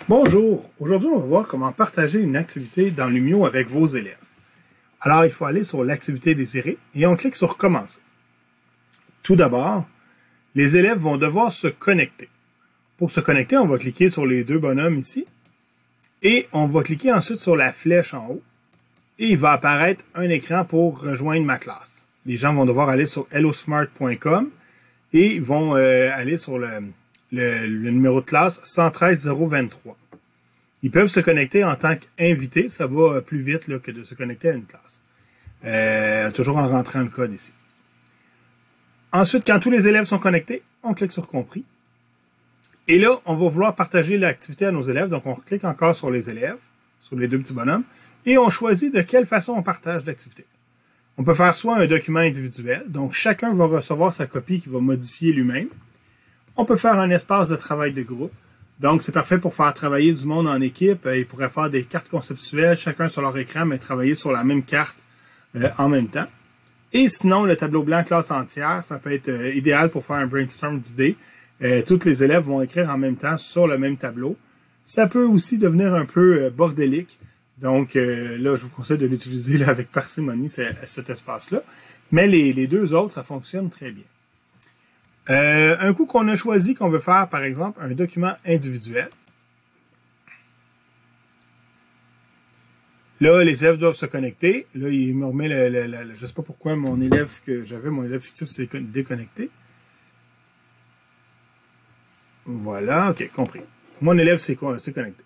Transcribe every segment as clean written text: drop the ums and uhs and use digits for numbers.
Bonjour, aujourd'hui on va voir comment partager une activité dans Lumio avec vos élèves. Alors il faut aller sur l'activité désirée et on clique sur commencer. Tout d'abord, les élèves vont devoir se connecter. Pour se connecter, on va cliquer sur les deux bonhommes ici et on va cliquer ensuite sur la flèche en haut et il va apparaître un écran pour rejoindre ma classe. Les gens vont devoir aller sur hellosmart.com et ils vont aller sur le numéro de classe 113 023. Ils peuvent se connecter en tant qu'invités. Ça va plus vite là, que de se connecter à une classe. Toujours en rentrant le code ici. Ensuite, quand tous les élèves sont connectés, on clique sur compris. Et là, on va vouloir partager l'activité à nos élèves. Donc, on clique encore sur les élèves, sur les deux petits bonhommes, et on choisit de quelle façon on partage l'activité. On peut faire soit un document individuel. Donc, chacun va recevoir sa copie qu'il va modifier lui-même. On peut faire un espace de travail de groupe. Donc, c'est parfait pour faire travailler du monde en équipe. Ils pourraient faire des cartes conceptuelles, chacun sur leur écran, mais travailler sur la même carte en même temps. Et sinon, le tableau blanc classe entière, ça peut être idéal pour faire un brainstorm d'idées. Tous les élèves vont écrire en même temps sur le même tableau. Ça peut aussi devenir un peu bordélique. Donc, là, je vous conseille de l'utiliser avec parcimonie, cet espace-là. Mais les deux autres, ça fonctionne très bien. Un coup qu'on a choisi qu'on veut faire, par exemple, un document individuel. Là, les élèves doivent se connecter. Là, il me remet je ne sais pas pourquoi mon élève fictif s'est déconnecté. Voilà, ok, compris. Mon élève s'est connecté.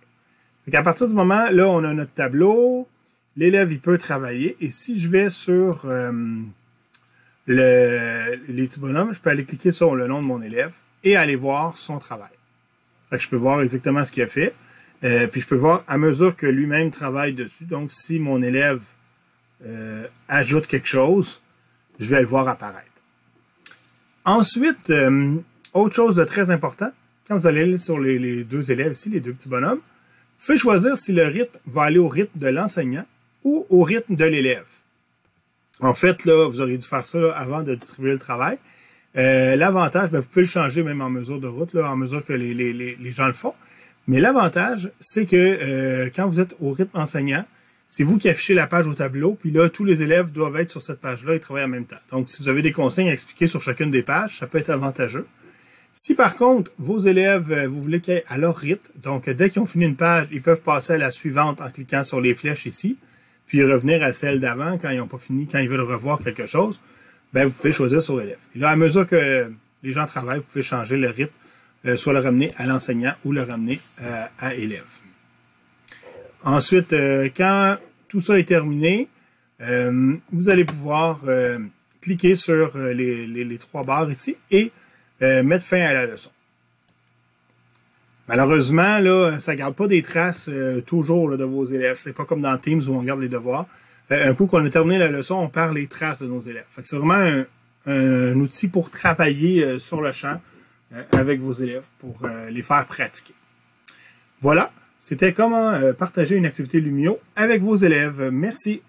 Donc, à partir du moment, là, on a notre tableau. L'élève, il peut travailler. Et si je vais sur les petits bonhommes, je peux aller cliquer sur le nom de mon élève et aller voir son travail. Fait que je peux voir exactement ce qu'il a fait. Puis je peux voir à mesure que lui-même travaille dessus. Donc, si mon élève ajoute quelque chose, je vais le voir apparaître. Ensuite, autre chose de très important, quand vous allez aller sur les deux élèves ici, les deux petits bonhommes, vous pouvez choisir si le rythme va aller au rythme de l'enseignant ou au rythme de l'élève. En fait, là, vous auriez dû faire ça là, avant de distribuer le travail. L'avantage, vous pouvez le changer même en mesure de route, là, en mesure que les gens le font. Mais l'avantage, c'est que quand vous êtes au rythme enseignant, c'est vous qui affichez la page au tableau, puis là, tous les élèves doivent être sur cette page-là et travailler en même temps. Donc, si vous avez des consignes à expliquer sur chacune des pages, ça peut être avantageux. Si par contre, vos élèves, vous voulez qu'ils aient à leur rythme, donc dès qu'ils ont fini une page, ils peuvent passer à la suivante en cliquant sur les flèches ici, puis revenir à celle d'avant quand ils n'ont pas fini, quand ils veulent revoir quelque chose, ben vous pouvez choisir sur l'élève. Et là, à mesure que les gens travaillent, vous pouvez changer le rythme, soit le ramener à l'enseignant ou le ramener à élève. Ensuite, quand tout ça est terminé, vous allez pouvoir cliquer sur les trois barres ici et mettre fin à la leçon. Malheureusement, là, ça ne garde pas des traces toujours là, de vos élèves. C'est pas comme dans Teams où on garde les devoirs. Un coup qu'on a terminé la leçon, on perd les traces de nos élèves. C'est vraiment un outil pour travailler sur le champ avec vos élèves, pour les faire pratiquer. Voilà, c'était comment partager une activité Lumio avec vos élèves. Merci.